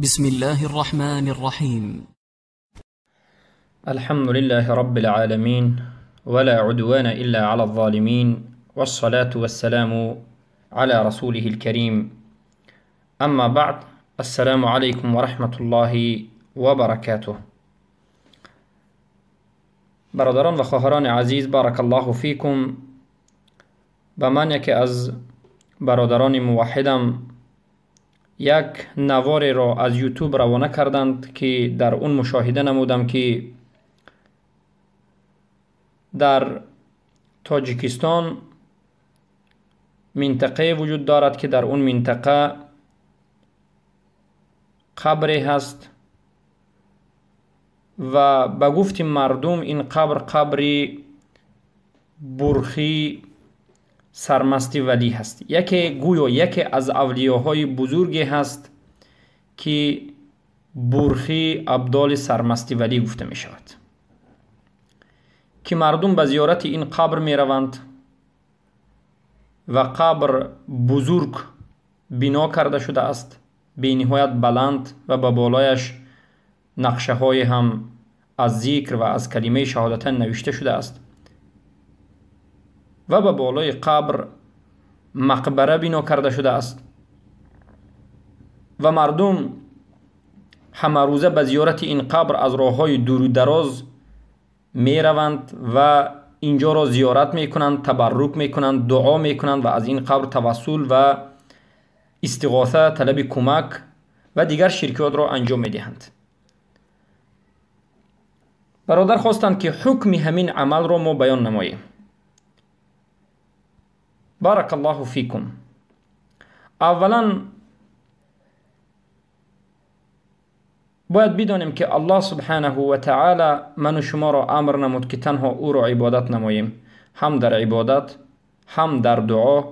بسم الله الرحمن الرحيم. الحمد لله رب العالمين ولا عدوان إلا على الظالمين، والصلاة والسلام على رسوله الكريم. أما بعد، السلام عليكم ورحمة الله وبركاته. برادران و خواهران عزیز، بارک الله فیکم. به من یکی از برادران موحدم یک نوار را از یوتیوب روانه کردند که در اون مشاهده نمودم که در تاجیکستان منطقه وجود دارد که در اون منطقه قبری هست و به گفت مردم این قبری برخی سرمستی ولی هست. یکی از اولیاهای بزرگی هست که برخی عبدال سرمستی ولی گفته می شود، که مردم به زیارت این قبر می روند و قبر بزرگ بنا کرده شده است، به نهایت بلند، و به بالایش نقشه های هم از ذکر و از کلمه شهادتین نوشته شده است، و به بالای قبر مقبره بنا کرده شده است و مردم همه روزه به زیارت این قبر از راه های دور و دراز می روند و اینجا را زیارت می کنند، تبرک می کنند، دعا می کنند و از این قبر توسل و استغاثه، طلب کمک و دیگر شرکیات را انجام می دهند. برادر خواستند که حکم همین عمل را ما بیان نماییم. بارک الله فیکم. اولا باید بدانیم که الله سبحانه و تعالی من و شما را امر نمود که تنها او را عبادت نماییم، هم در عبادت، هم در دعا،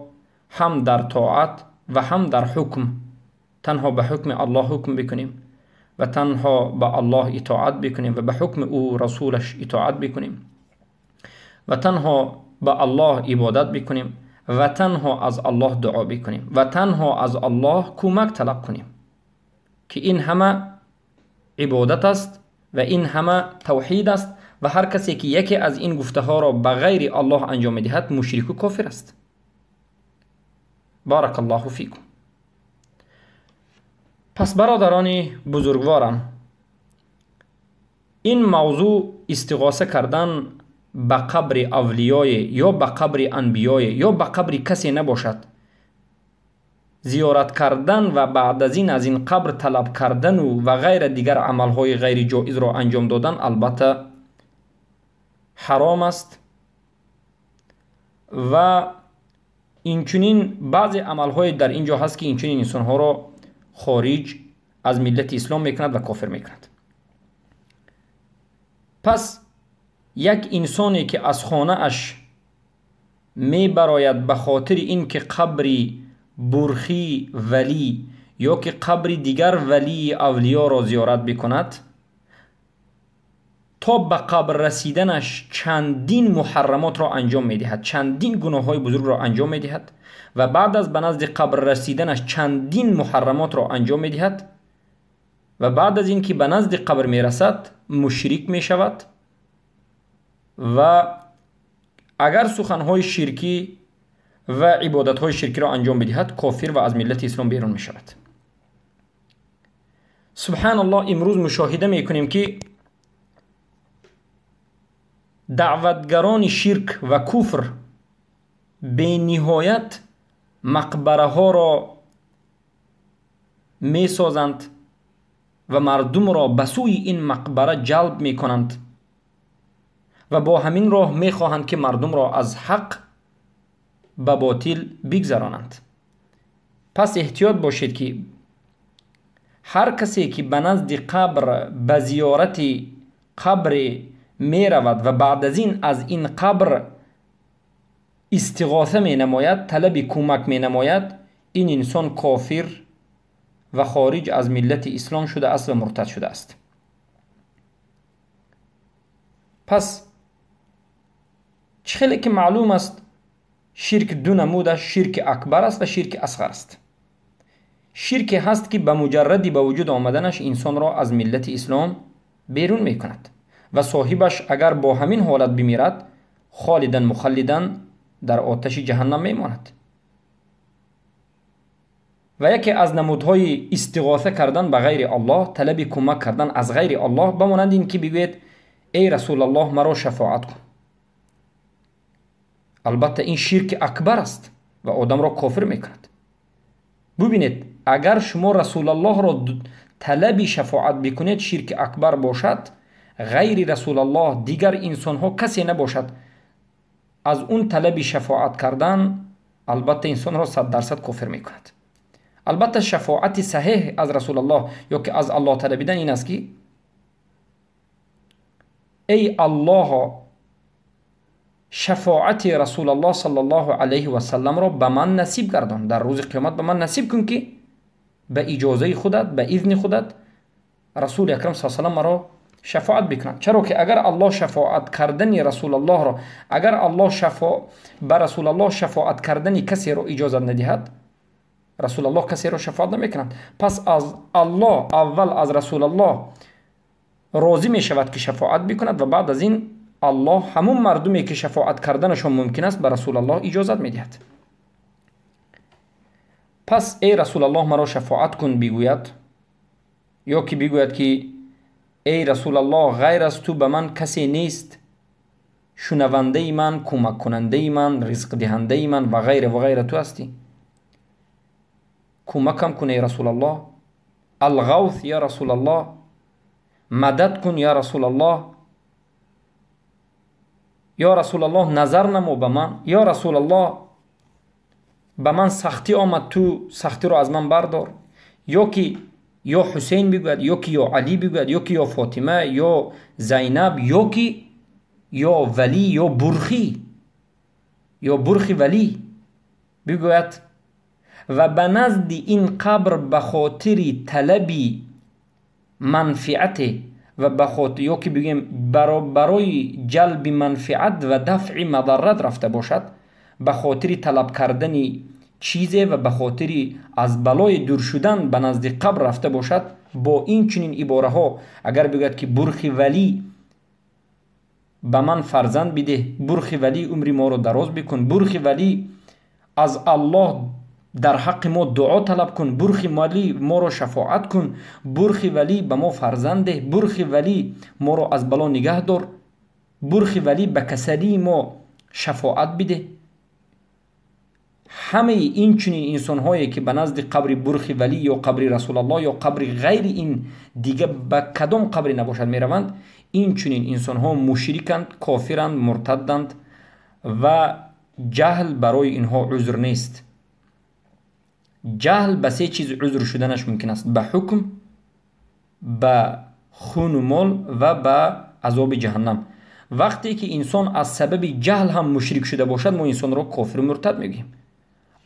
هم در طاعت و هم در حکم. تنها به حکم الله حکم بکنیم و تنها به الله اطاعت بکنیم و به حکم او رسولش اطاعت بکنیم و تنها به الله عبادت بکنیم و تنها از الله دعا بکنیم و تنها از الله کمک طلب کنیم، که این همه عبادت است و این همه توحید است و هر کسی که یکی از این گفته ها را به غیر الله انجام دهد مشرک و کافر است. بارک الله فیکم. پس برادران بزرگوارم، این موضوع استغاثه کردن به قبر اولیای یا به قبر انبیای یا به قبر کسی نباشد، زیارت کردن و بعد از این قبر طلب کردن و غیر دیگر عملهای غیر جایز را انجام دادن البته حرام است و اینچنین بعضی عملهای در اینجا هست که اینچنین انسانها را خارج از ملت اسلام میکند و کافر میکند. پس یک انسانی که از خانه اش می براید به خاطر این که قبری برخی ولی یا که قبری دیگر ولی اولیا را زیارت بکند، تا به قبر رسیدنش چندین محرمات را انجام می دهد، چندین گناه های بزرگ را انجام می دهد و بعد از به نزد قبر رسیدنش چندین محرمات را انجام می دهد و بعد از این که به نزد قبر می رسد مشرک می شود و اگر سخنهای شرکی و عبادتهای شرکی را انجام بدهد کافر و از ملت اسلام بیرون می شود. سبحان الله، امروز مشاهده می کنیم که دعوتگران شرک و کفر به نهایت مقبره ها را می سازند و مردم را به سوی این مقبره جلب می کنند و با همین راه می خواهند که مردم را از حق به باطل بگذرانند. پس احتیاط باشید که هر کسی که به نزد قبر به زیارت قبر می رود و بعد از این قبر استغاثه می نماید، طلب کمک می نماید، این انسان کافر و خارج از ملت اسلام شده است و مرتد شده است. پس چخیلی که معلوم است شرک دو نمود است، شرک اکبر است و شرک اصغر است. شرک هست که به مجردی به وجود آمدنش انسان را از ملت اسلام بیرون می کند و صاحبش اگر با همین حالت بمیرد خالداً مخلداً در آتش جهنم می ماند. و یکی از نمودهای استغاثه کردن به غیر الله، طلب کمک کردن از غیر الله، بمانند این که بگوید ای رسول الله مرا شفاعت کن. البته این شرک اکبر است و آدم را کافر میکند. ببینید اگر شما رسول الله را طلب شفاعت بکنید شرک اکبر باشد، غیر رسول الله دیگر انسان ها کسی نباشد از اون طلب شفاعت کردن، البته انسان را 100% کافر میکند. البته شفاعت صحیح از رسول الله یا که از الله طلبیدن این است که ای الله شفاعت رسول الله صلی الله علیه و سلم را به من نصیب گردان، در روز قیامت به من نصیب کن که به اجازه خودت به اذن خودت رسول اکرم صلی الله علیه و سلم را شفاعت بکنند. چرا که اگر الله شفاعت کردن رسول الله را، اگر الله به رسول الله شفاعت کردن کسی را اجازه ندهد، رسول الله کسی را شفاعت نمیکنند. پس از الله اول از رسول الله راضی می شود که شفاعت بکند و بعد از این الله همون مردمی که شفاعت کردنشون ممکن است به رسول الله اجازت میدهد. پس ای رسول الله مرا شفاعت کن بگوید، یا که بگوید که ای رسول الله غیر از تو به من کسی نیست، شنونده من، کمک کننده من، رزق دهنده من و غیره تو هستی، کمکم کن ای رسول الله، الغوث یا رسول الله، مدد کن یا رسول الله، یا رسول الله نظر نمو به من، یا رسول الله به من سختی آمد تو سختی رو از من بردار. یا که یا حسین بگوید، یا که یا علی بگوید، یا که یا فاطمه یا زینب، یا که یا ولی یا برخی ولی بگوید و به نزد این قبر به خاطر طلبی منفعت و به خاطر یا که بگیم برای جلب منفعت و دفع مضرت رفته باشد، به خاطر طلب کردن چیزی و به خاطر از بلای دور شدن به نزد قبر رفته باشد، با این چنین عباره ها اگر بگوید که برخی ولی به من فرزند بده، برخی ولی عمر ما رو دراز بکن، برخی ولی از الله در حق ما دعا طلب کن، برخی ولی ما رو شفاعت کن، برخی ولی به ما فرزند ده، برخی ولی ما رو از بلا نگه دار، برخی ولی به کسری ما شفاعت بده. همه این چنین انسان هایی که به نزد قبر برخی ولی یا قبر رسول الله یا قبر غیر این دیگه به کدام قبر نباشد می روند، این چنین انسان ها مشرکند، کافرند، مرتدند و جهل برای اینها عذر نیست. جهل به سه چیز عذر شدنش ممکن است: به حکم، به خون و مال و به عذاب جهنم. وقتی که انسان از سبب جهل هم مشرک شده باشد ما انسان را کافر و مرتد میگیم.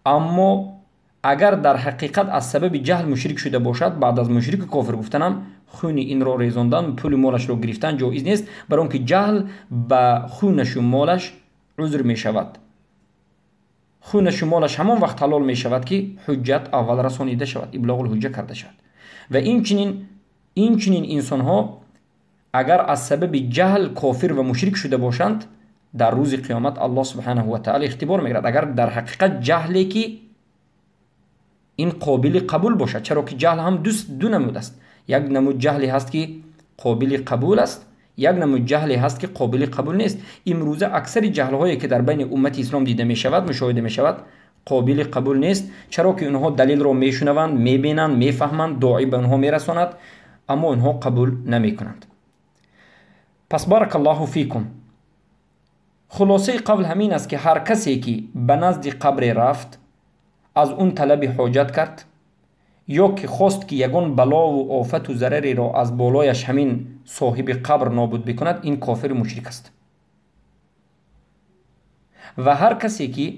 اما اگر در حقیقت از سبب جهل مشرک شده باشد، بعد از مشرک کافر گفتنم خون این را ریزاندن، پول مالش را گرفتن جایز نیست، برای اون که جهل به خونش و مالش عذر می شود. خونش و مالش همان وقت حلال می شود که حجت اول رسانیده شود، ابلاغ الحجه کرده شود. و این چنین انسان ها اگر از سبب جهل کافر و مشرک شده باشند، در روز قیامت الله سبحانه و تعالی اختبار میگیرد. اگر در حقیقت جهلی که این قابل قبول باشد، چرا که جهل هم دو نمود است. یک نمود جهلی هست که قابل قبول است، یک نمود جهلی هست که قابل قبول نیست. امروزه اکثر جهل هایی که در بین امت اسلام دیده می شود، مشاهده می شود، قابل قبول نیست، چرا که اونها دلیل را میشنوند، میبینند، میفهمند، داعی به اونها میرساند، اما اونها قبول نمی کنند. پس بارک الله فیکم. خلاصه قول همین است که هر کسی که به نزد قبر رفت، از اون طلب حاجت کرد، یا که خواست که یگان بلا و آفت و ضرری را از بالایش همین صاحب قبر نابود بکند، این کافر مشرک است. و هر کسی که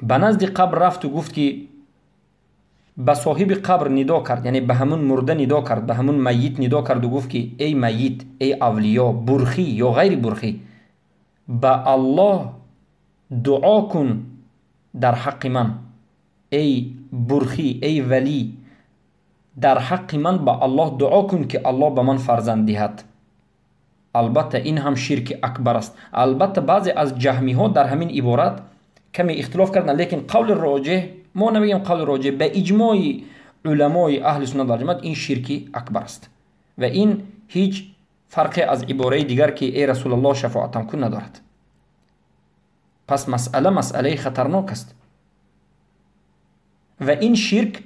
به نزد قبر رفت و گفت که به صاحب قبر ندا کرد، یعنی به همون مرده ندا کرد، به همون میت ندا کرد و گفت که ای میت، ای اولیا، برخی یا غیر برخی، به الله دعا کن در حق من، ای برخی، ای ولی، در حق من با الله دعا کن که الله به من فرزند دهد. البته این هم شرک اکبر است. البته بعضی از جهمی ها در همین عبارت کمی اختلاف کردن، لیکن قول راجح، ما نمیگیم قول راجح، به اجماع علمای اهل سنت و جماعت این شرک اکبر است و این هیچ فرقی از عباره دیگر که ای رسول الله شفاعتم کن ندارد. پس مسئله خطرناک است و این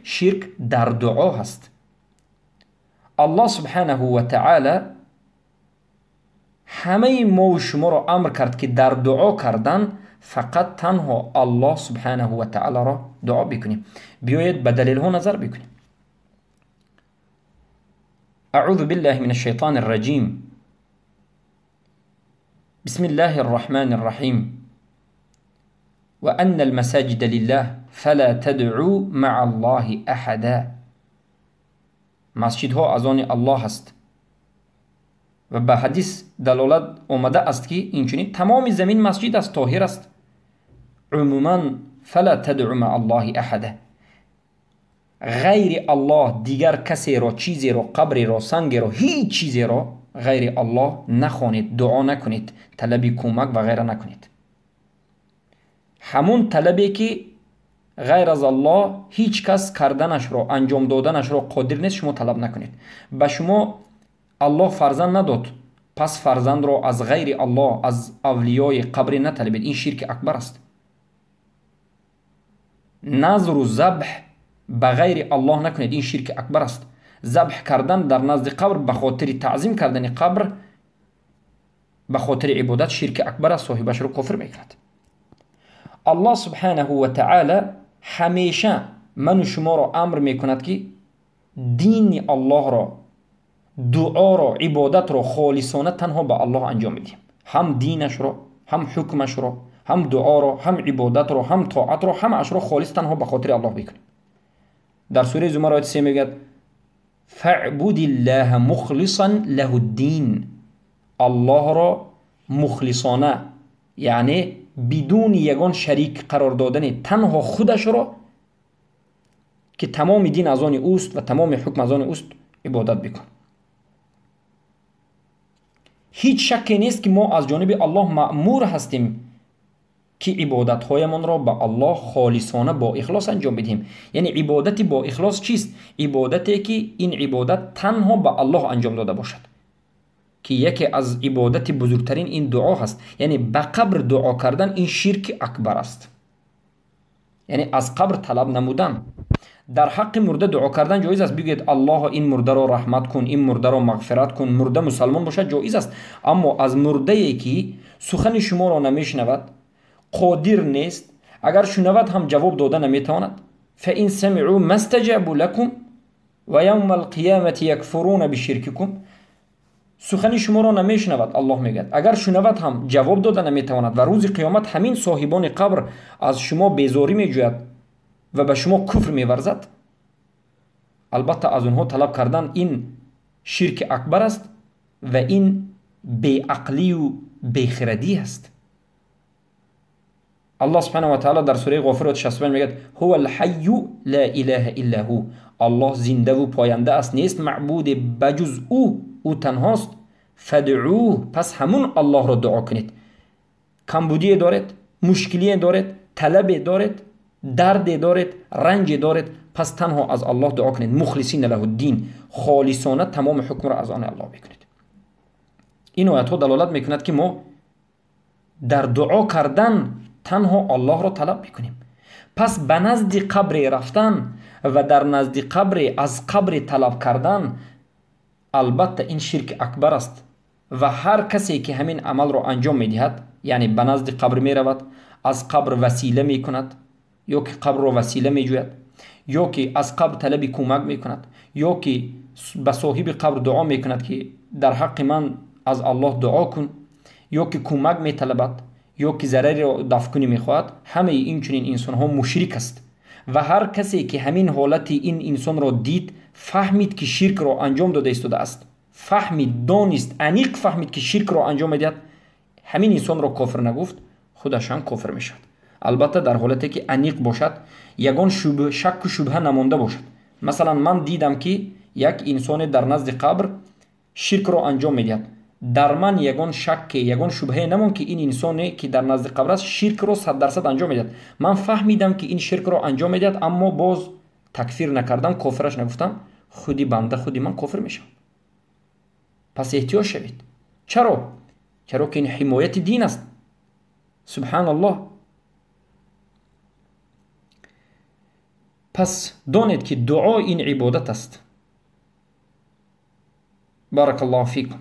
شرک در دعا هست. الله سبحانه و تعالی همه ما و شما را امر کرد که در دعا کردن فقط تنها الله سبحانه و تعالی را دعا بکنیم. بیایید به دلیل ها نظر بکنیم. اعوذ بالله من الشیطان الرجیم. بسم الله الرحمن الرحیم. وأن المساجد لله فلا تدعوا مع الله أحدا. مسجد ها از آن الله است و به حدیث دلالت آمده است که اینچنین تمام زمین مسجد است، طاهر است. عموما فلا تدعوا مع الله أحدا، غیر الله دیگر کسی را، چیزی را، قبری را، سنگ را، هیچ چیزی را غیر الله نخوانید، دعا نکنید، طلب کمک و غیره نکنید. همون طلبی که غیر از الله هیچ کس کردنش را، انجام دادنش را قادر نیست، شما طلب نکنید. به شما الله فرزند نداد، پس فرزند را از غیر الله، از اولیای قبری نطلبید. این شرک اکبر است. نظر و ذبح به غیر الله نکنید، این شرک اکبر است. ذبح کردن در نزد قبر به خاطر تعظیم کردن قبر، به خاطر عبادت، شرک اکبر است، صاحبش را کافر میکند. الله سبحانه و تعالی همیشه من و شما را امر میکند که دین الله را، دعا را، عبادت را خالصانه تنها به الله انجام بدیم. هم دینش را، هم حکمش را، هم دعا را، هم عبادت را، هم طاعت را، هم اش را خالص تنها به خاطر الله بکنیم. در سوره زمر آیه 3 میگه فاعبد الله مخلصا له الدین. الله را مخلصانه، یعنی بدون یگان شریک قرار دادن، تنها خودش را که تمام دین از آن اوست و تمام حکم از آن اوست عبادت بکن. هیچ شکی نیست که ما از جانب الله مأمور هستیم که عبادت هایمان را به الله خالصانه با اخلاص انجام بدهیم. یعنی عبادت با اخلاص چیست؟ عبادتی که این عبادت تنها به الله انجام داده باشد، که یکی از عبادت بزرگترین این دعا هست. یعنی به قبر دعا کردن این شرک اکبر است. یعنی از قبر طلب نمودن. در حق مرده دعا کردن جایز است، بگید الله این مرده را رحمت کن، این مرده را مغفرت کن، مرده مسلمان باشد، جایز است. اما از مرده ای که سخن شما را نمیشنود، قادر نیست، اگر شنود هم جواب داده نمیتواند، فإن سمعوا ما استجابوا لكم و یوم القیامة یکفرون بشرککم. سخن شما را نمیشنود، الله میگه اگر شنود هم جواب داده نمیتواند و روز قیامت همین صاحبان قبر از شما بیزاری میجوید و به شما کفر میورزد. البته از اونها طلب کردن این شرک اکبر است و این بیعقلی و بیخردی است. الله سبحانه و تعالی در سوره غافر 65 میگه هو الحی لا اله الا هو. الله زنده و پاینده است، نیست معبود بجز او تنهاست. فدعوه، پس همون الله را دعا کنید. کمبودی دارید، مشکلی دارید، طلب دارید، درد دارید، رنج دارید، پس تنها از الله دعا کنید. مخلصین له الدین، خالصانه تمام حکم را از آن الله بکنید. این آیات ها دلالت میکند که ما در دعا کردن تنها الله را طلب بکنیم. پس به نزد قبر رفتن و در نزد قبر از قبر طلب کردن، البته این شرک اکبر است و هر کسی که همین عمل را انجام میدهد، یعنی به نزد قبر می رود، از قبر وسیله می کند، یا که قبر را وسیله می جوید، یا که از قبر طلب کمک می کند، یا که به صاحب قبر دعا می کند که در حق من از الله دعا کن، یا که کمک می طلبد، یا که ضرری را دفع کنی می خواهد، همه این چنین انسان ها مشرک است. و هر کسی که همین حالت این انسان را دید، فهمید که شرک را انجام داده است، فهمید، دانست، عمیق فهمید که شرک را انجام میدهد، همین انسان را کافر نگفت، خودش هم کافر میشد. البته در حالتی که عمیق باشد، یگان شک و شبهه نمانده باشد، مثلا من دیدم که یک انسان در نزد قبر شرک رو انجام میدهد، در من یگان شک یگان شبهه نمون که این انسانی که در نزد قبر است شرک رو 100% انجام میدهد. من فهمیدم که این شرک رو انجام میدهد اما باز تکفیر نکردم، کافرش نگفتم، خودی بنده خودی من کافر میشم. پس احتیاط شوید. چرا که این حمایت دین است. سبحان الله. پس دانید که دعا این عبادت است. بارک الله فیکم.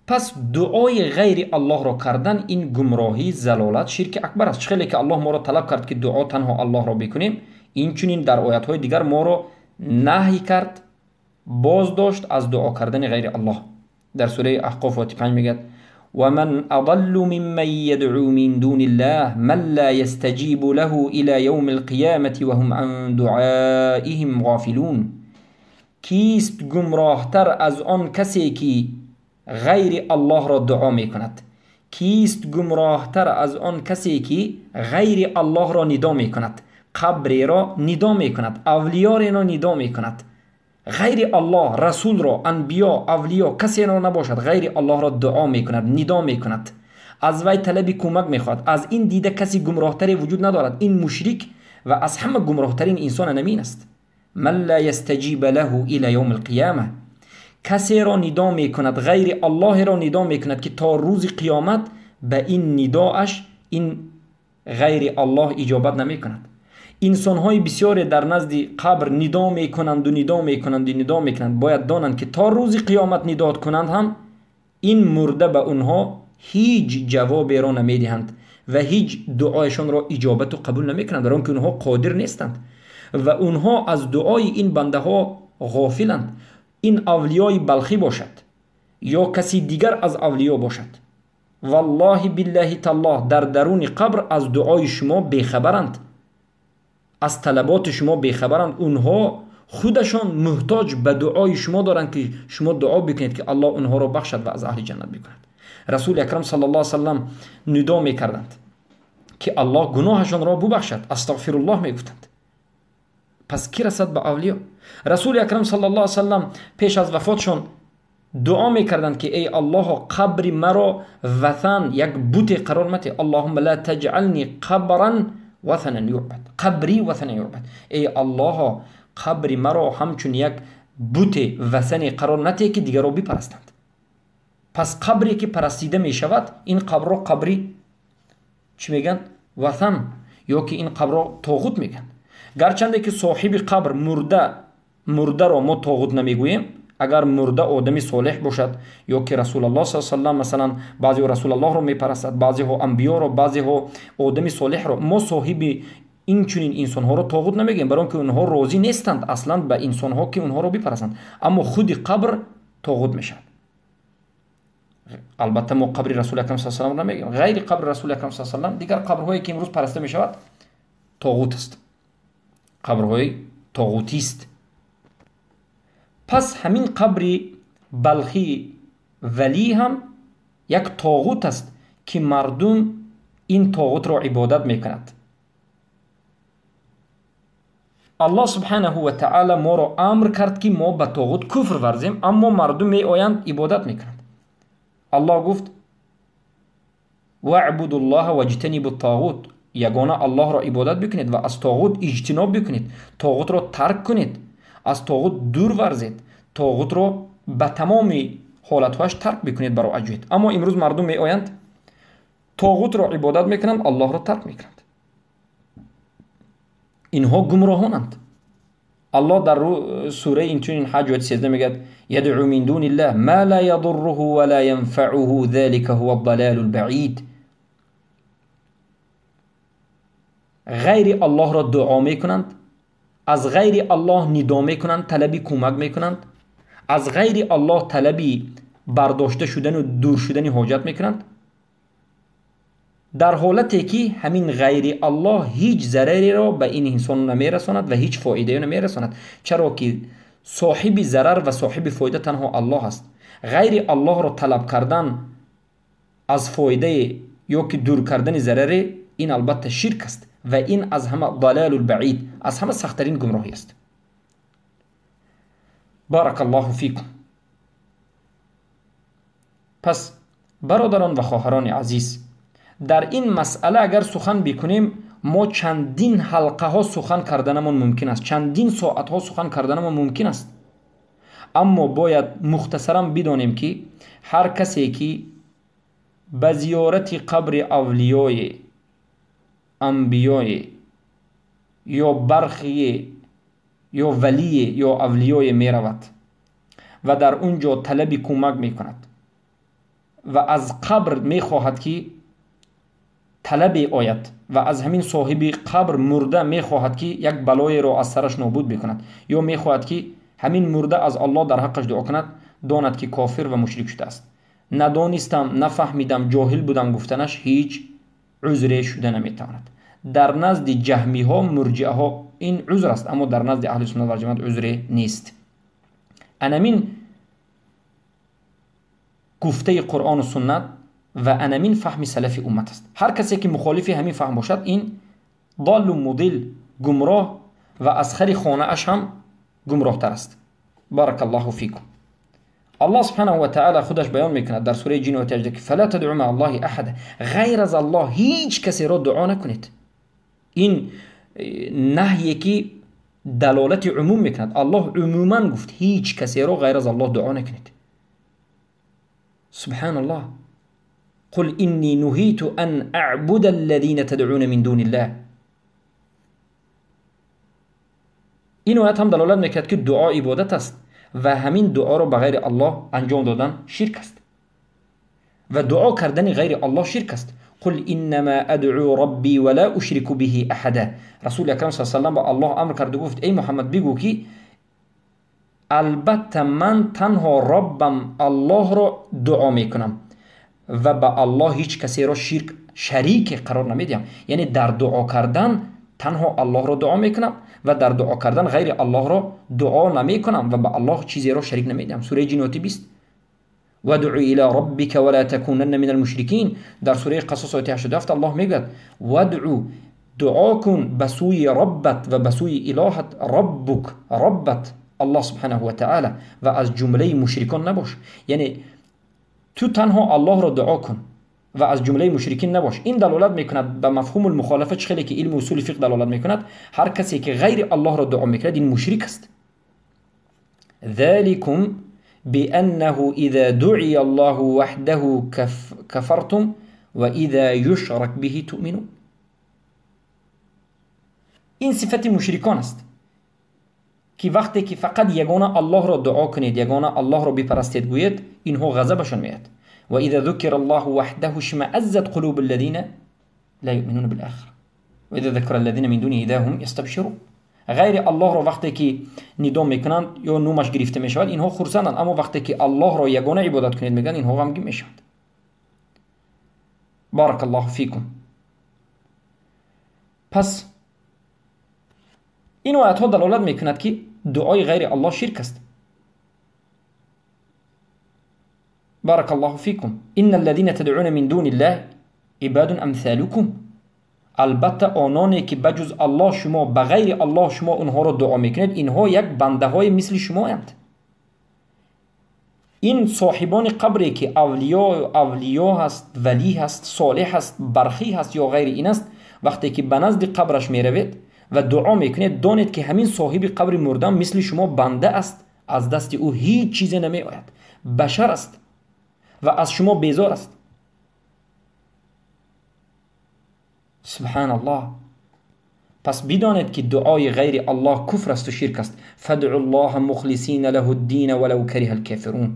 پس دعای غیر الله را کردن این گمراهی، زلالت، شرک اکبر است. خیلی که الله ما را طلب کرد که دعا تنها الله را بکنیم، این چنین در آیات های دیگر ما را نهی کرد، باز داشت از دعا کردن غیر الله. در سوره احقاف 85 میگه ومن اضل ممن يدعو من دون الله من لا يستجيب له الى يوم القيامه وهم عن دعائهم غافلون. کیست گمراهتر از آن کسی که غیر الله را دعا می کند؟ کیست گمراهتر از آن کسی که غیر الله را ندا می کند؟ قبر را ندا می کند، اولیاء را ندا می کند. غیر الله، رسول را، انبیا، اولیاء، کسی را نباشد غیر الله را دعا می کند، ندا می کند، از وی طلب کمک می خواهد. از این دیده کسی گمراهتری وجود ندارد. این مشرک و از همه گمراهترین انسان نمین است. من لا یستجیب له الى یوم القیامه. کسی را ندا می کند، غیر الله را ندا می کند که تا روز قیامت به این نداش این غیر الله اجابت نمی کند. انسان های بسیار در نزد قبر ندا می کنند و ندا می کنند و ندا می کنند. باید دانند که تا روز قیامت نداد کنند هم این مرده به اونها هیچ جوابی را نمی دهند و هیچ دعایشان را اجابت و قبول نمی کنند، برای که اونها قادر نیستند و اونها از دعای این بنده ها غافلند. این اولیای بلخی باشد یا کسی دیگر از اولیاء باشد، والله بالله تالله در درون قبر از دعای شما بیخبرند، از طلبات شما بیخبرند. اونها خودشان محتاج به دعای شما دارند که شما دعا بکنید که الله اونها را بخشد و از اهل جنت بکند. رسول اکرم صلی الله علیه و سلم ندا میکردند که الله گناهشان را ببخشد، استغفر الله میگفتند. پس کی رسد به اولیاء؟ رسول اکرم صلی الله علیه و سلم پیش از وفاتشان دعا میکردند که ای الله قبر مرا وثن، یک بت قرار مده. اللهم لا تجعلنی قبرا وثنا یعبد، قبری وثنا یعبد. ای الله قبر مرا همچون یک بت وثنی قرار نده که دیگر را بپرستند. پس قبری که پرستیده می شود این قبر را قبری چی میگن؟ وثن، یا که این قبر را طاغوت میگن. گرچنده که صاحب قبر مرده را ما طاغوت نمیگوییم. اگر مرده آدمی صالح باشد یا که رسول الله صلی الله علیه و مثلا بعضی رسول الله را میپرستد، بعضی ها انبیا را، بعضی ها آدمی صالح را، ما صاحب این چنین انسان ها را طاغوت نمیگیم، برای که اونها راضی نیستند اصلا به انسان ها که اونها را بپرستند. اما خود قبر طاغوت میشد. البته ما قبر رسول اکرم صلی الله علیه و نمیگیم، غیر قبر رسول اکرم صلی الله علیه و دیگر قبرهایی که امروز پرسته میشود طاغوت است، قبرهای طاغوتی است. پس همین قبر بلخی ولی هم یک طاغوت است که مردم این طاغوت را عبادت میکنند. الله سبحانه و تعالی ما را امر کرد که ما به طاغوت کفر ورزیم، اما مردم می آیند عبادت میکنند. الله گفت واعبدوا الله واجتنبوا الطاغوت، یگانه الله را عبادت بکنید و از طاغوت اجتناب بکنید، طاغوت را ترک کنید، از طاغوت دور ورزید، طاغوت را به تمام حالتهاش ترک بکنید برای اجوید. اما امروز مردم می آیند طاغوت را عبادت میکنند، الله را ترک میکنند. اینها گمراهانند. الله در سوره اینچنین حج 13 میگه یدعو من دون الله ما لا یضره ولا ينفعه ذلك هو الضلال البعید. غیر الله را دعا میکنند، از غیر الله ندا میکنند، طلبی کمک میکنند، از غیر الله طلبی برداشته شدن و دور شدن حاجت میکنند، در حالتی که همین غیر الله هیچ ضرری را به این انسان نمیرساند و هیچ فایده نمیرساند. چرا که صاحب ضرر و صاحب فایده تنها الله است. غیر الله را طلب کردن از فایده یا که دور کردن ضرر، این البته شرک است و این از همه ضلال البعید، از همه سختترین گمراهی است. بارک الله فیکم. پس برادران و خواهران عزیز، در این مسئله اگر سخن بکنیم ما چندین حلقه ها سخن کردنمون ممکن است، چندین ساعت ها سخن کردنمون ممکن است، اما باید مختصرا بدانیم که هر کسی که به زیارت قبر اولیای، انبیای یا برخی یا ولی یا اولیای می رود و در اونجا طلب کمک می کند و از قبر می خواهد که طلب آید و از همین صاحب قبر مرده می خواهد که یک بلای را از سرش نابود بکند یا می خواهد که همین مرده از الله در حقش دعا کند، داند که کافر و مشرک شده است. ندانستم، نفهمیدم، جاهل بودم گفتنش هیچ عذری شده نمیتواند. در نزد جهمی ها، مرجئه ها این عذر است، اما در نزد اهل سنت و جماعت عذری نیست. انمین گفته قرآن و سنت و انمین فهم سلف امت است. هر کسی که مخالف همین فهم باشد این ضال و مضل، گمراه و از خر خانه اش هم گمراه تر است. بارک الله فیکم. الله سبحانه و تعالی خودش بیان میکند در سوره جن و سجده که فلا تدعوا مع الله احد، غیر از الله هیچ کسی را دعا نکنید. این نهی که دلالت عموم میکند. الله عموما گفت هیچ کسی را غیر از الله دعا نکنید. سبحان الله. قل اینی نهیت ان اعبد الذین تدعون من دون الله. این آیت هم دلالت میکرد که دعا عبادت است و همین دعا رو به غیر الله انجام دادن شرک است و دعا کردن غیر الله شرک است. قل انما ادعو ربی ولا اشرک به احدا. رسول اکرم صلی الله علیه و آله به الله امر کرد و گفت ای محمد بگو که البته من تنها ربم الله را دعا میکنم و به الله هیچ کسی را شریک قرار نمیدم. یعنی در دعا کردن تنها الله را دعا میکنم و در دعا کردن غیر الله را دعا نمیکنم و به الله چیزی را شریک نمیدم. سوره جن 20. وادع الى ربك ولا تكونن من المشركين. در سوره قصص آیه 87 الله میگه وادع، دعا کن به سوی ربت و به سوی الهت، ربت الله سبحانه و تعالی، و از جمله مشرکان نباش. یعنی تو تنها الله را دعا کن و از جمله مشرکین نباش. این دلالت میکند به مفهوم المخالفه. خیلی که علم اصول فقه دلالت میکند هر کسی که غیر الله را دعا میکند این مشرک است. ذلكم بأنه إذا دعي الله وحده كفرتم وإذا يشرك به تؤمنون. این صفت مشرکان است که وقتی که فقط یگانه الله را دعا کنید، یگانه الله را بپرستید گوید، اینها غضبشون میاد. و اذا ذکر الله وحده اشمئزت قلوب الذين لا يؤمنون بالآخرة و اذا ذکر الذين من دونه اذا هم يستبشرون. غیر الله را وقتی که ندا میکنند یا نومش گرفته میشود اینها خرسندند، اما وقتی که الله را یگانه عبادت کنید میگن اینها غمگین میشوند. بارک الله فیکم. پس این آیات ها دلالت میکند که دعای غیر الله شرک است. بارک الله فیکم. ان الذين تدعون من دون الله عباد امثالكم. البته آنانی که بجز الله شما، به غیر الله شما اونها را دعا میکنید، اینها یک بنده های مثل شما اند. این صاحبان قبری که اولیا هست، ولی هست، صالح هست، برخی هست یا غیر این است، وقتی که به نزد قبرش میروید و دعا میکنید دانید که همین صاحب قبر مردن مثل شما بنده است، از دست او هیچ چیزی نمی آید، بشر است و از شما بیزار است. سبحان الله. پس بدانید که دعای غیر الله کفر است و شرک است. فدعوا الله مخلصین له الدین ولو کره الکافرون.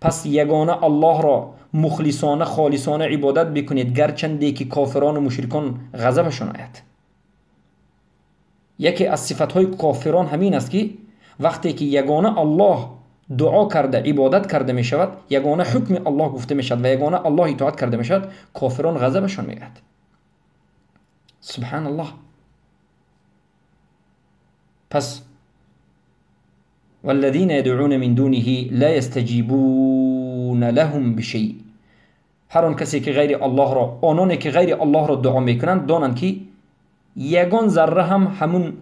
پس یگانه الله را مخلصانه خالصانه عبادت بکنید گرچنده که کافران و مشرکان غضبشون آید. یکی از صفتهای کافران همین است که وقتی که یگانه الله دعا کرده عبادت کرده می شود، یگانه حکم الله گفته می شود و یگانه الله اطاعت کرده می شود، کافران غضبشون می آید. سبحان الله. پس والذین يدعون من دونه لا يستجيبون لهم بشيء. هر آن کسی که غیر الله را، آنانی که غیر الله را دعا میکنند دانند که یگان ذره هم همون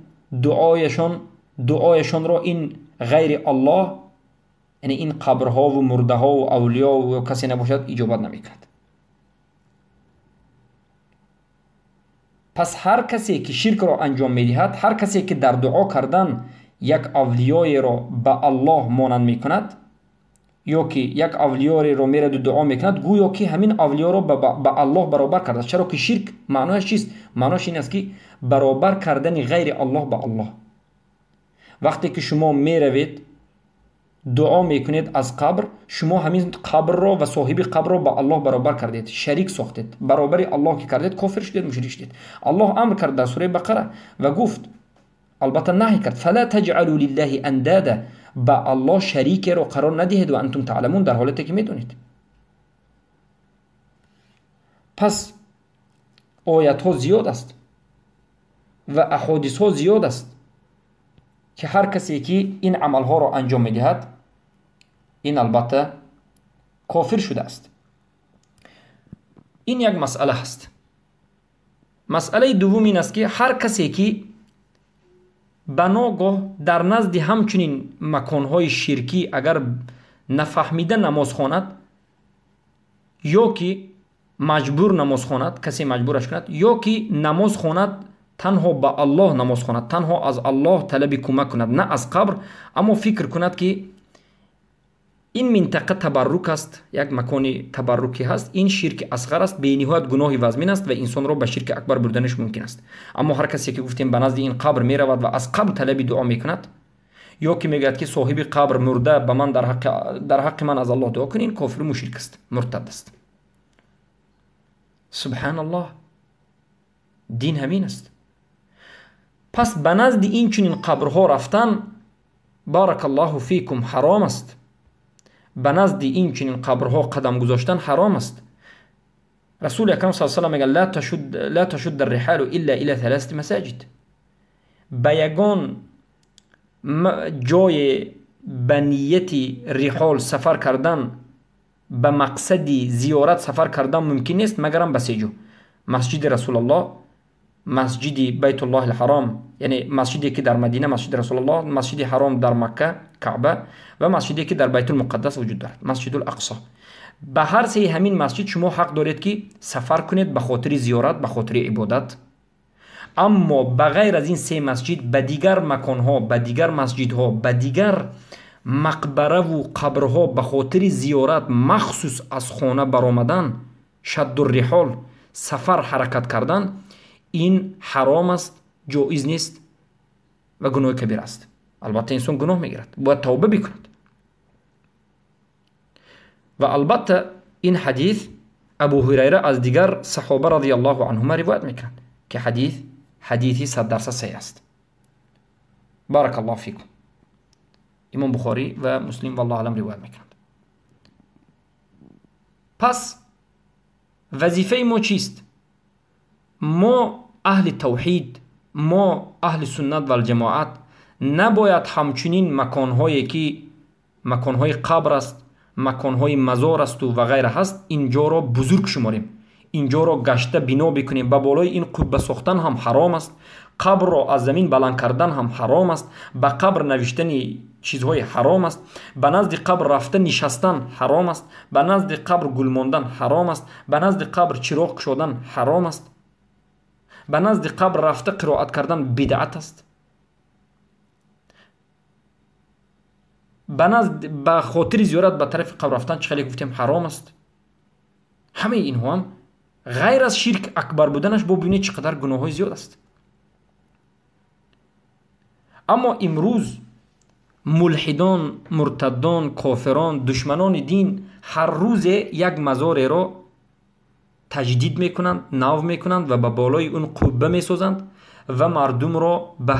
دعایشان را این غیر الله، یعنی این قبرها و مرده ها و اولیا و کسی نباشد اجابت نمیکند. پس هر کسی که شرک را انجام میدهد، هر کسی که در دعا کردن یک اولیای را به الله مانند میکند یا که یک اولیای را میرد و دعا میکند، گویا که همین اولیا را به الله برابر کرده. چرا که شرک معنیش چیست؟ معنیش این است که برابر کردن غیر الله به الله. وقتی که شما میروید دعا میکنید از قبر، شما همین قبر را و صاحب قبر را به الله برابر کردید، شریک ساختید. برابری الله که کردید کافر شدید، مشرک شدید. الله امر کرد در سوره بقره و گفت، البته نهی کرد، فلا تجعلوا لله اندادا، با الله شریک را قرار ندهید و انتم تعلمون، در حالتی که میدونید. پس آیات ها زیاد است و احادیث ها زیاد است که هر کسی که این عمل ها را انجام میدهد این البته کافر شده است. این یک مسئله است. مسئله دوم این است که هر کسی که بناگاه در نزد همچنین مکانهای شرکی اگر نفهمیده نماز خواند، یا که مجبور نماز خواند، کسی مجبورش کند، یا که نماز خواند تنها با الله نماز خواند، تنها از الله طلب کمک کند، نه از قبر، اما فکر کند که این منطقه تبرک است، یک مکان تبرکی هست، این شرک اصغر است، به نهایت گناه وزمین است و انسان را به شرک اکبر بردنش ممکن است. اما هر کسی که گفتیم به نزد این قبر می رود و از قبر طلب دعا می کند، یا که میگوید که صاحب قبر مرده به من در حق من از الله دعا کنین، کافر مشرک است، مرتد است. سبحان الله، دین همین است. پس به نزد این چنین قبرها رفتن بارک الله فیکم حرام است. به نزد این چنین قبرها قدم گذاشتن حرام است. رسول اکرم صلی الله علیه و آله میگه لا تشد الرحال الا الى 3 مساجد. به یگان جای به نیت رحال سفر کردن، به مقصد زیارت سفر کردن ممکن نیست مگرم به 3 جا: مسجد رسول الله، مسجد بیت الله الحرام، یعنی مسجدی که در مدینه مسجد رسول الله، مسجد حرام در مکه کعبه، و مسجدی که در بیت المقدس وجود دارد مسجد الاقصی. به هر 3 همین مسجد شما حق دارید که سفر کنید به خاطر زیارت، به خاطر عبادت. اما بغیر از این 3 مسجد به دیگر مکانها، به دیگر مسجدها، به دیگر مقبره و قبرها به خاطر زیارت مخصوص از خانه برآمدن، شد الرحال، سفر حرکت کردن، این حرام است، جایز نیست و گناه کبیر است. البته انسان گناه میگیرد، باید توبه بکند. و البته این حدیث ابو هریره از دیگر صحابه رضی الله عنهما روایت میکند که حدیثی 100% صحیح است. بارک الله فیکم. امام بخاری و مسلم والله اعلم روایت میکنند. پس وظیفه ما چیست؟ ما اهل توحید، ما اهل سنت و الجماعت نباید همچنین مکانهایی که مکانهای قبر است، مکانهای مزار است و غیره هست، اینجا را بزرگ شماریم، اینجا را گشته بنا بکنیم. به بالای این قبه ساختن هم حرام است، قبر را از زمین بلند کردن هم حرام است، به قبر نوشتن چیزهای حرام است، به نزد قبر رفتن نشستن حرام است، به نزد قبر گل ماندن حرام است، به نزد قبر چراغ کشیدن حرام است، به نزد قبر رفته قرائت کردن بدعت است، به خاطر زیارت به طرف قبر رفتن چخیلی گفتیم حرام است. همه اینها هم غیر از شرک اکبر بودنش ببینید چقدر گناههای زیاد است. اما امروز ملحدان، مرتدان، کافران، دشمنان دین هر روز یک مزار را تجدید میکنند، نو میکنند و به بالای اون قبه میسازند و مردم را به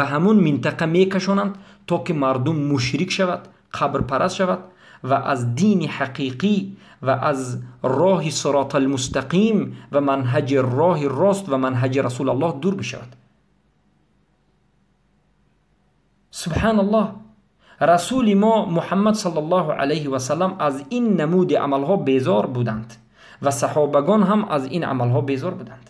همون منطقه میکشانند تا که مردم مشرک شود، قبر پرست شود و از دین حقیقی و از راه صراط المستقیم و منهج راه راست و منهج رسول الله دور بشود. سبحان الله، رسول ما محمد صلی الله علیه و سلم از این نمود عملها بیزار بودند و صحابگان هم از این عملها بیزار بودند.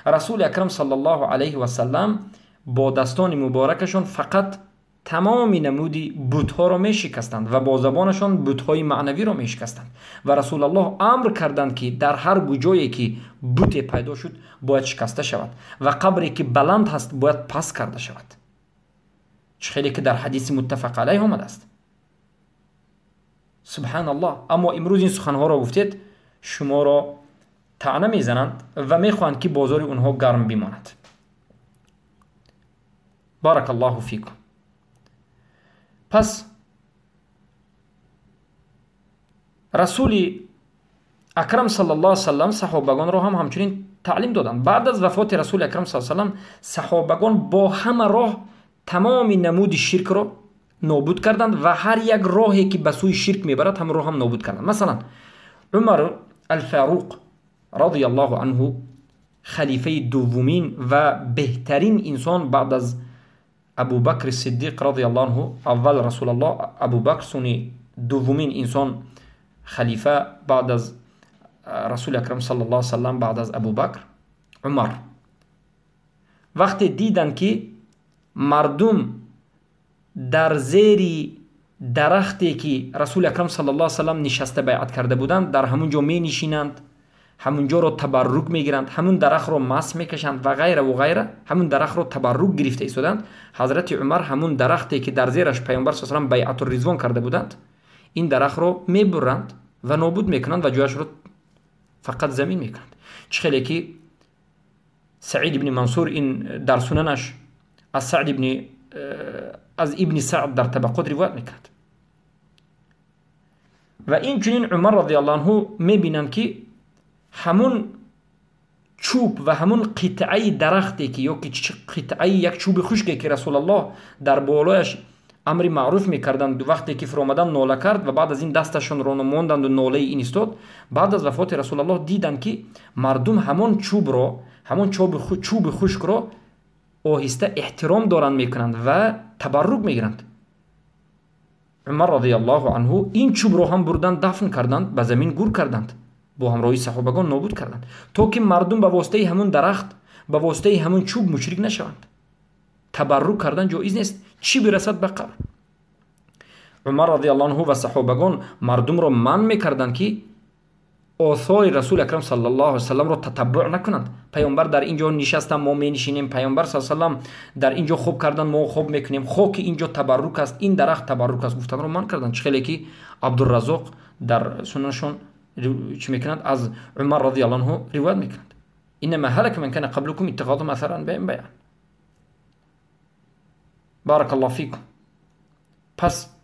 رسول اکرم صلی الله علیه و سلم با دستان مبارکشان فقط تمام نمودی بت‌ها را میشکستند و با زبانشان بت‌های معنوی را میشکستند و رسول الله امر کردند که در هر جایی که بت پیدا شد باید شکسته شود و قبری که بلند هست باید پس کرده شود. خیلی که در حدیث متفق علیه آمده است. سبحان الله. اما امروز این سخنها را گفتید شما را طعنه میزنند و میخواهند که بازار اونها گرم بماند. بارک الله فیکم. پس رسول اکرم صلی الله علیه و سلم صحابگان را هم همچنین تعلیم دادند. بعد از وفات رسول اکرم صلی الله علیه و سلم صحابگان با همه راه تمام نمود شرک را نابود کردند و هر یک راهی که به سوی شرک میبرد هم راه هم نابود کردند. مثلا عمر الفاروق رضی الله عنه خلیفه دومین و بهترین انسان بعد از ابو بکر صدیق رضی الله عنه، اول رسول الله ابو بکر سونی دومین انسان خلیفه بعد از رسول اکرم صلی الله علیه وسلم بعد از ابو بکر عمر، وقتی دیدن که مردم در زیر درختی که رسول اکرم صلی الله علیه وسلم نشسته بیعت کرده بودند در همونجا می نشینند، همونجا رو تبرک میگیرند، همون درخت رو مس میکشند و غیره و غیره، همون درخت رو تبرک گرفته ایستادند. حضرت عمر همون درختی که در زیرش پیامبر صلی الله علیه و آله بیعت الرضوان کرده بودند این درخت رو میبرند و نابود میکنند و جایش رو فقط زمین میکنند. چخیلی که سعید ابن منصور این در سننش از ابن سعد در طبقات روایت میکرد. و این چنین عمر رضی الله عنه میبینند که همون چوب و همون قطعه درختی که یا قطعه یک چوب خشکی که رسول الله در بالایش امر معروف میکردند وقتی که فرامدن ناله کرد و بعد از این دستشون رو ماندند و ناله این استاد، بعد از وفات رسول الله دیدند که مردم همون چوب رو، همون چوب خشک رو آهسته احترام دارند میکنند و تبرک میگیرند. عمر رضی الله عنه این چوب رو هم بردند دفن کردند، به زمین گور کردند، با همراهی صحابگان نابود کردند تا که مردم به واسطه همون درخت، به واسطه همون چوب مشرک نشوند. تبرک کردن جایز نیست، چی برسد به قبر. عمر رضی الله عنه و صحابگان مردم را منع میکردند که آثار رسول اکرم صلی الله علیه و سلم را تتبع نکنند. پیامبر در اینجا نشستن ما می نشینیم، پیامبر صلی الله علیه و سلم در اینجا خوب کردن ما خوب میکنیم، خاک اینجا تبرک است، این درخت تبرک است، گفتن را منع کردند. چخیلی که عبدالرزاق در سننشون چی میکنند از عمر رضی الله عنه روایت میکنند انما هلك من كان قبلكم اتخاذهم اثرا بیان. بارک الله فیکم. پس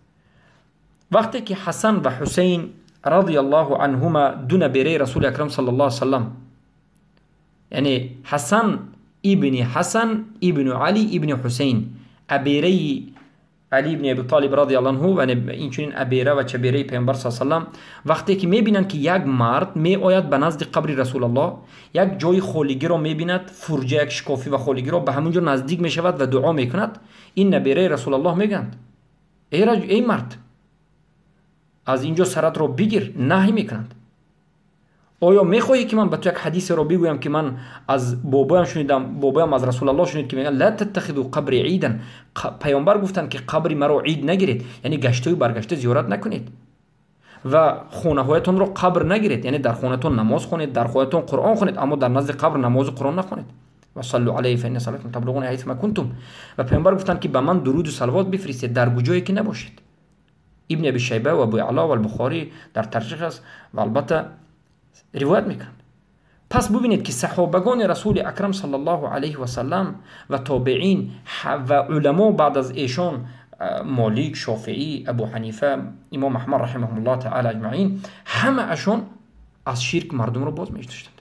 وقتی که حسن و حسین رضی الله عنهما دو نبیره رسول اکرم صلی الله علیه وسلم، یعنی حسن ابن علی ابن حسین، ابیره علی ابن ابی طالب رضی الله عنه و این چنین ابیره و چبیره پیامبر صلی الله علیه و سلم، وقتی که میبینند که یک مرد می آید به نزد قبر رسول الله، یک جای خالیگی را میبیند، فرجه یک شکافی و خالیگی را به همونجا نزدیک میشود و دعا میکند، این نبیره رسول الله میگند ای مرد از اینجا سرت را بگیر، نهی میکنند. آیا میخواهی که من به تو یک حدیث را بگویم که من از بابایم شنیدم، بابایم از رسول الله شنید که میگن لا تتخذوا قبر عیدا، پیامبر گفتند که قبر مرا عید نگیرید، یعنی گشته و برگشته زیارت نکنید و خانه هایتون را قبر نگیرید، یعنی در خانهتون نماز خونید، در خانهتون قرآن خونید، اما در نزد قبر نماز و قرآن نخونید. و صلوا علیه فان صلاتکم تبلغون حیث ما کنتم. و پیامبر گفتند که به من درود و صلوات بفرستید در کجایی که نباشید. ابن ابی شیبه و ابو علا و البخاری در ترجیح است و البته روایت میکنند. پس ببینید که صحابگان رسول اکرم صلی الله علیه و سلم و تابعین و علما بعد از ایشان مالک، شافعی، ابو حنیفه، امام احمد رحمه الله تعالی اجمعین، همه اشون از شرک مردم رو باز می‌داشتند.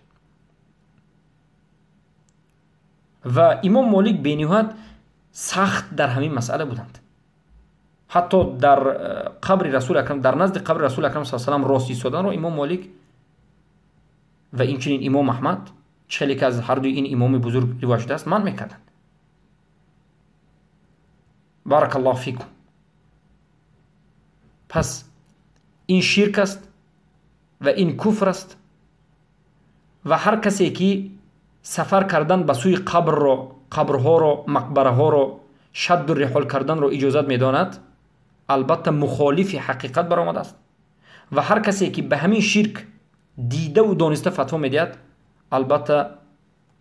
و امام مالک بینهایت سخت در همین مسئله بودند. حتی در قبر رسول اکرم، در نزد قبر رسول اکرم صلی الله علیه و سلم راستی ایستادن رو امام مالک و این چنین امام احمد، چلی که از هر دوی این امام بزرگ روایت شده است، منع میکردند. بارک الله فیکم. پس این شرک است و این کفر است و هر کسی که سفر کردن به سوی قبرها رو، مقبره ها رو، شد و رحال کردن رو اجازت میداند، البته مخالف حقیقت برآمده است. و هر کسی که به همین شرک دیده و دانسته فتوا میدهد، البته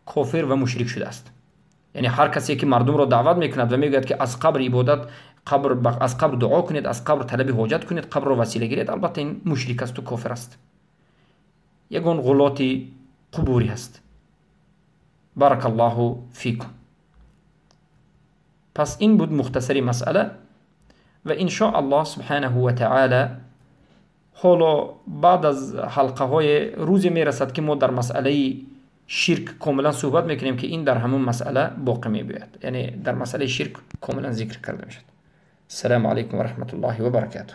کافر و مشرک شده است. یعنی هر کسی که مردم را دعوت میکند و میگوید که از قبر عبادت، از قبر دعا کنید، از قبر طلب حاجت کنید، قبر را وسیله گیرید، البته این مشرک است و کافر است. یگان غلات قبوری است. بارک الله فیکم. پس این بود مختصری مسئله و ان شاء الله سبحانه و تعالی حالا بعد از حلقه های روزی میرسد که ما در مسئله شرک کاملا صحبت میکنیم که این در همون مسئله باقی میباید، یعنی در مسئله شرک کاملا ذکر کرده میشد. السلام علیکم و رحمت الله و برکاته.